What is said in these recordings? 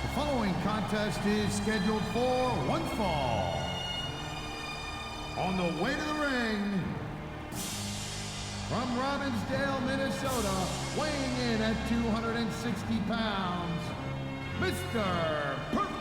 The following contest is scheduled for one fall. On the way to the ring, from Robbinsdale, Minnesota, weighing in at 260 pounds, Mr. Perfect.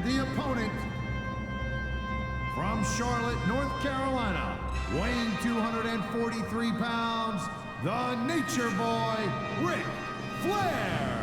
The opponent from Charlotte, North Carolina, weighing 243 pounds, the Nature Boy, Ric Flair.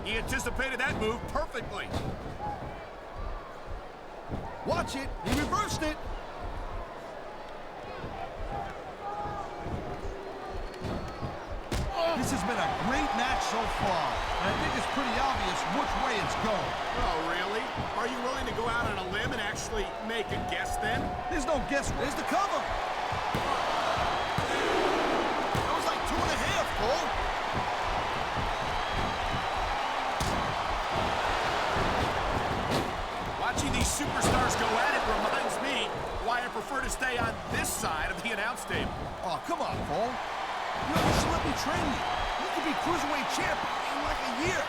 He anticipated that move perfectly. Watch it. He reversed it. This has been a great match so far. And I think it's pretty obvious which way it's going. Oh, really? Are you willing to go out on a limb and actually make a guess then? There's no guess. There's the cover. That was like 2.5, Cole. Watching these superstars go at it reminds me why I prefer to stay on this side of the announce table. Oh, come on, Cole. You should let me train you. You could be Cruiserweight champ in like a year.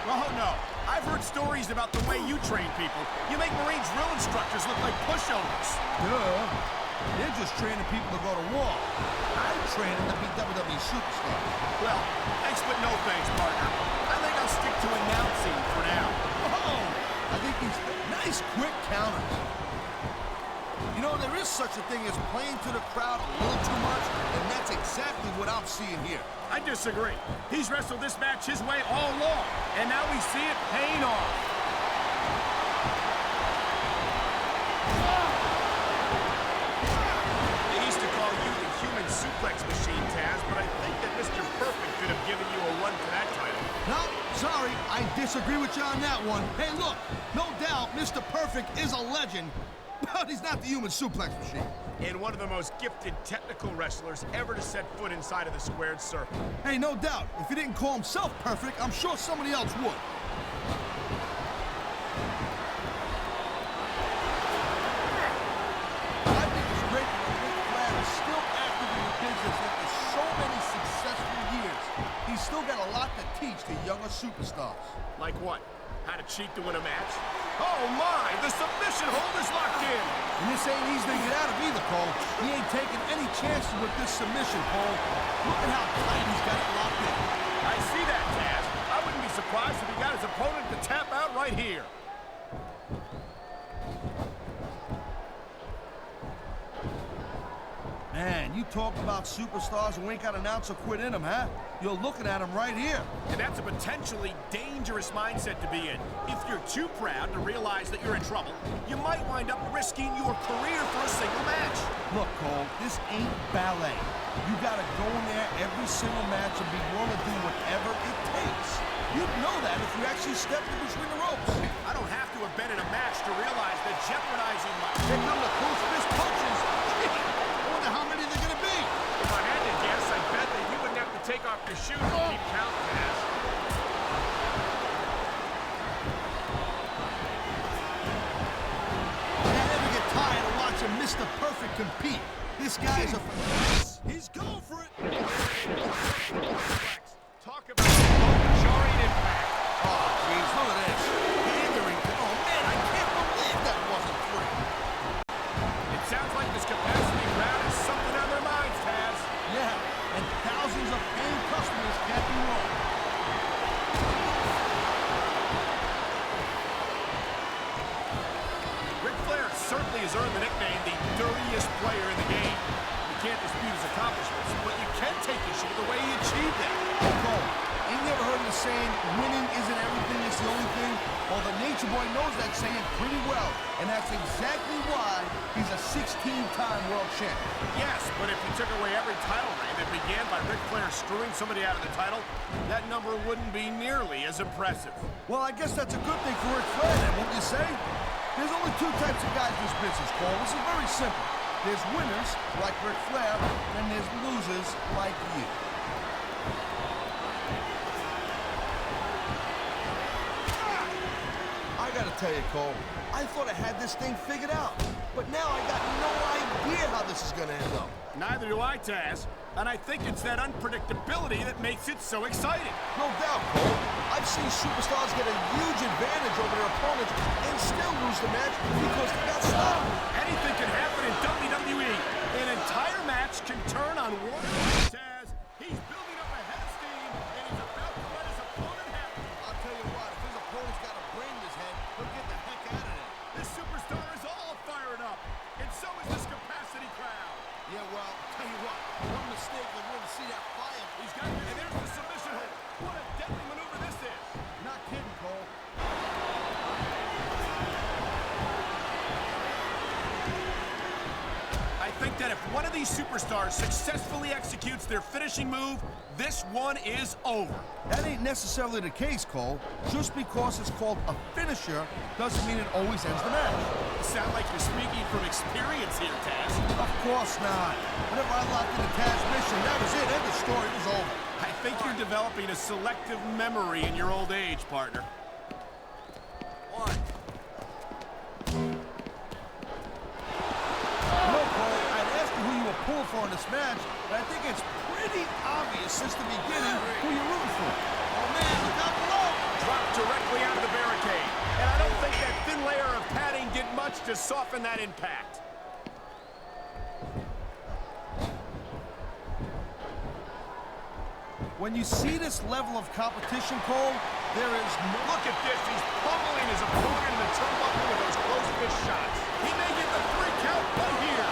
Oh, no. I've heard stories about the way you train people. You make Marine drill instructors look like pushovers. Duh. They're just training people to go to war. I'm training to be WWE superstars. Well, thanks but no thanks, partner. I think I'll stick to announcing for now. Oh, I think he's nice quick counters. You know, there is such a thing as playing to the crowd a little too much, and that's exactly what I'm seeing here. I disagree. He's wrestled this match his way all along, and now we see it paying off. They used to call you the human suplex machine, Taz, but I think that Mr. Perfect could have given you a run for that title. No, sorry, I disagree with you on that one. Hey, look, no doubt Mr. Perfect is a legend, but he's not the human suplex machine. And one of the most gifted technical wrestlers ever to set foot inside of the squared circle. Hey, no doubt. If he didn't call himself perfect, I'm sure somebody else would. I think it's great that Ric Flair is still active in the business after so many successful years. He's still got a lot to teach the younger superstars? Like what? How to cheat to win a match? Oh my, the submission hold is locked in. And this ain't easy to get out of either, Cole. He ain't taking any chances with this submission, Cole. Look at how tight he's got it locked in. I see that, Taz. I wouldn't be surprised if he got his opponent to tap out right here. Man, you talk about superstars who ain't got an ounce of quit in them, huh? You're looking at them right here. And that's a potentially dangerous mindset to be in. If you're too proud to realize that you're in trouble, you might wind up risking your career for a single match. Look, Cole, this ain't ballet. You gotta go in there every single match and be willing to do whatever it takes. You'd know that if you actually stepped in between the ropes. I don't have to have been in a match to realize that jeopardizing my... Here come the close fist punches. I wonder how many they're gonna be. If I had to guess, I bet that you wouldn't have to take off your shoes to keep count, Taz. I never get tired of watching Mr. Perfect compete. This guy is a... He's going for it. Talk about a jarring impact. Oh, jeez, look at this. Pandering. Oh, man, I can't believe that wasn't free. It sounds like this capacity crowd has something on their minds, Taz. Yeah, and thousands of paying customers can't be wrong. Ric Flair certainly has earned the nickname the dirtiest player in the game. You can't dispute his accomplishments, but you can take issue with the way he achieved them. Oh, Cole, ain't you ever heard the saying, winning isn't everything, it's the only thing? Well, the Nature Boy knows that saying pretty well, and that's exactly why he's a 16-time world champion. Yes, but if you took away every title reign that began by Ric Flair screwing somebody out of the title, that number wouldn't be nearly as impressive. Well, I guess that's a good thing for Ric Flair, then, wouldn't you say? There's only two types of guys in this business, Cole. This is very simple. There's winners, like Ric Flair, and there's losers, like you. I gotta tell you, Cole, I thought I had this thing figured out. But now I got no idea how this is gonna end up. Neither do I, Taz. And I think it's that unpredictability that makes it so exciting. No doubt, Cole. I've seen superstars get a huge advantage over their opponents and still lose the match because they got stopped. Anything can happen in WWE. An entire match can turn on one. Taz, he's building up a head of steam, and he's about to let his opponent have it. I'll tell you what, if his opponent's got a brain in his head, he'll get the heck out of there. This superstar is all fired up, and so is this capacity crowd. Yeah, well, tell you what, one mistake and we'll see that fire. He's got it, and there's the submission hold. What a deadly maneuver this is. Not kidding, Cole. I think that if one of these superstars successfully executes their finishing move, this one is over. That ain't necessarily the case, Cole. Just because it's called a finisher doesn't mean it always ends the match. You sound like you're speaking from experience here, Taz. Of course not. Whenever I locked in the Taz mission, that was it. End of story. It was over. I think you're developing a selective memory in your old age, partner. One. No, Cole, I'd ask you who you were pulling for in this match, but I think it's pretty obvious since the beginning who you're rooting for. Oh, man, look out below. Dropped directly out of the barricade. And I don't think that thin layer of padding did much to soften that impact. When you see this level of competition, Cole, there is no... Look at this. He's pummeling his opponent in the turnbuckle with those close fist shots. He may get the 3 count right here.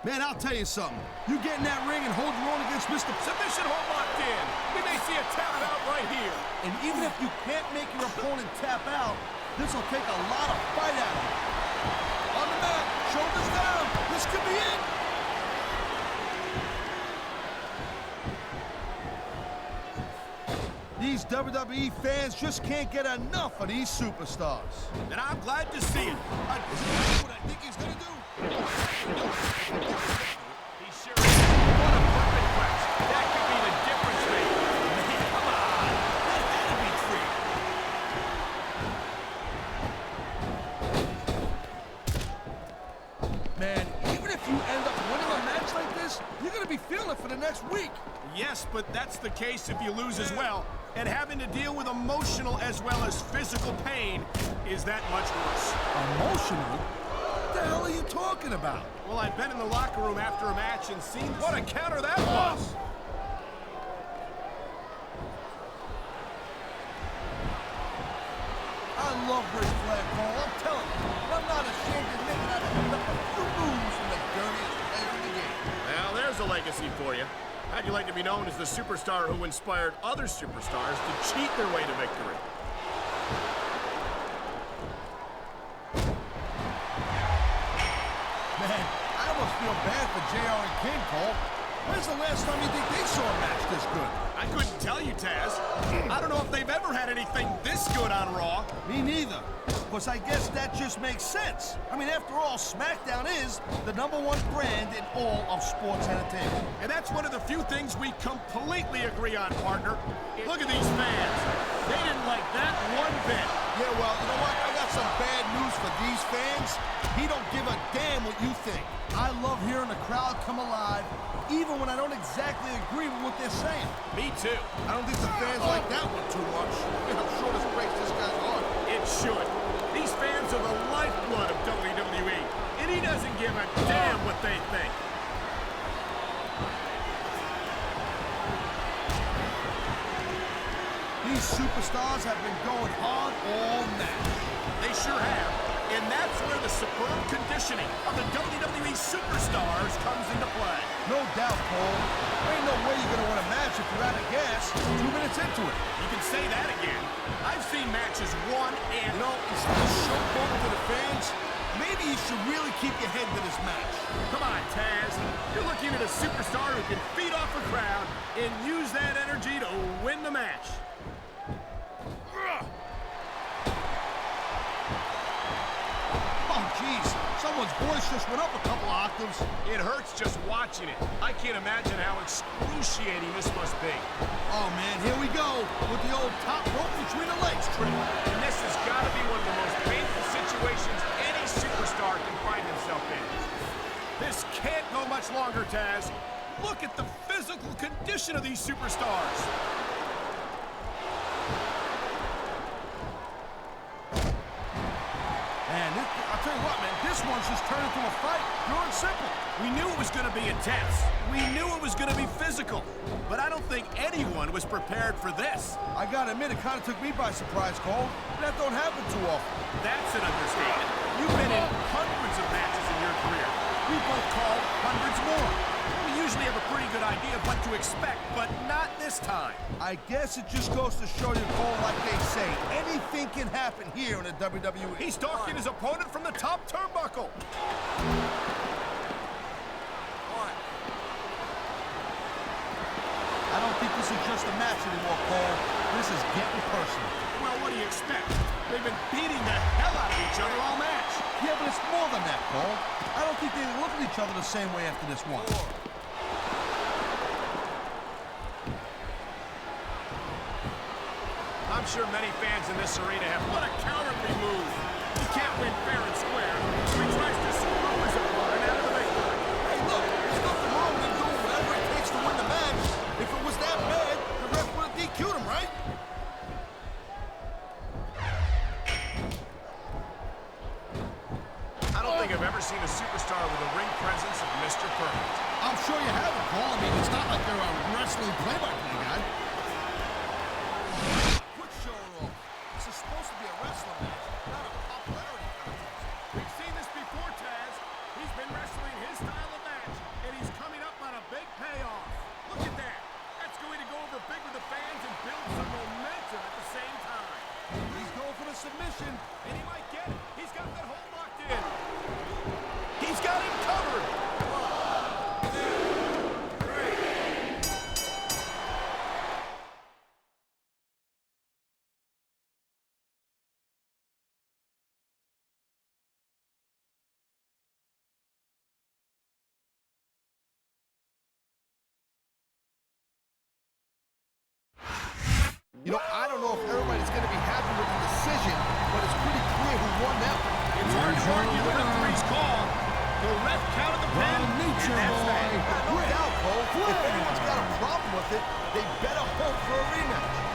Man, I'll tell you something. You get in that ring and hold your own against Mr. Submission hold locked in. We may see a tap out right here. And even if you can't make your opponent tap out, this will take a lot of fight out of him. On the mat, shoulders down. This could be it. These WWE fans just can't get enough of these superstars. And I'm glad to see it. What I think he's gonna do. He's sure. What a perfect match. That could be the difference maker. Man, come on. That had to be true. Man, even if you end up winning a match like to be feeling it for the next week. Yes, but that's the case if you lose as well. And having to deal with emotional as well as physical pain is that much worse. Emotional? What the hell are you talking about? Well, I've been in the locker room after a match and seen what a counter that was. I love Ric Flair, Cole. I'm telling you. I'm not ashamed to admit that I picked up a few moves from the dirtiest player in the game. Well, there's a legacy for you. How'd you like to be known as the superstar who inspired other superstars to cheat their way to victory? Man, I almost feel bad for JR and King, Cole. When's the last time you think they saw a match this good? I couldn't tell you, Taz. I don't know if they've ever had anything this good on Raw. Me neither. Because I guess that just makes sense. I mean, after all, SmackDown is the #1 brand in all of sports entertainment. And that's one of the few things we completely agree on, partner. Look at these fans. They didn't like that one bit. Yeah, well, you know what? I got some bad news for these fans. He don't give a damn what you think. I love hearing the crowd come alive, even when I don't exactly agree with what they're saying. Me too. I don't think the fans like that one too much. I'm sure this breaks this guy's heart. It should. These fans are the lifeblood of WWE, and he doesn't give a damn what they think. These superstars have been going hard all match. They sure have. And that's where the superb conditioning of the WWE superstars comes into play. No doubt, Cole. There ain't no way you're going to win a match if you're out of gas 2 minutes into it. You can say that again. I've seen matches won and... You know, instead of showboating to the fans, maybe you should really keep your head to this match. Come on, Taz. You're looking at a superstar who can feed off a crowd and use that energy to win the match. Oh, jeez. Someone's voice just went up a couple octaves. It hurts just watching it. I can't imagine how excruciating this must be. Oh, man, here we go with the old top rope between the legs trick. And this has got to be one of the most painful situations any superstar can find himself in. This can't go much longer, Taz. Look at the physical condition of these superstars. Man, I'll tell you what, man, this one's just turned into a fight. Pure and simple. We knew it was going to be intense. We knew it was going to be physical. But I don't think anyone was prepared for this. I gotta admit, it kind of took me by surprise, Cole. That don't happen too often. That's an understatement. You've been in hundreds of matches in your career. We both called hundreds more. We usually have a pretty good idea of what to expect, but not this time. I guess it just goes to show you, Cole, like they say, anything can happen here in the WWE. He's stalking his opponent from the top turnbuckle. I don't think this is just a match anymore, Cole. This is getting personal. Well, what do you expect? They've been beating the hell out of each other all match. Yeah, but it's more than that, Cole. I don't think they look at each other the same way after this one. I'm sure many fans in this arena have what a cowardly move. He can't win fair and square, so he tries to screw his opponent out of the victory. Hey, look, there's nothing wrong with him doing whatever it takes to win the match. If it was that bad, the ref would have DQ'd him, right? I don't think I've ever seen a superstar with a ring presence of Mr. Perfect. I'm sure you haven't, Paul. I mean, it's not like they're a wrestling play-by-play guy. Quit showing off. This is supposed to be a wrestling match, not a popularity contest. We've seen this before, Taz. He's been wrestling his style of match, and he's coming up on a big payoff. Look at that. That's going to go over big with the fans and build some momentum at the same time. He's going for the submission. And he might get it. He's got that hold locked in. He's got him covered. You know, I don't know if everybody's going to be happy with the decision, but it's pretty clear who won that one. It's hard to argue the referee's call. The ref counted the pin, The Nature and that's that. Boy, No Ric doubt, Cole. If Flair. anyone's got a problem with it, they better hope for a rematch.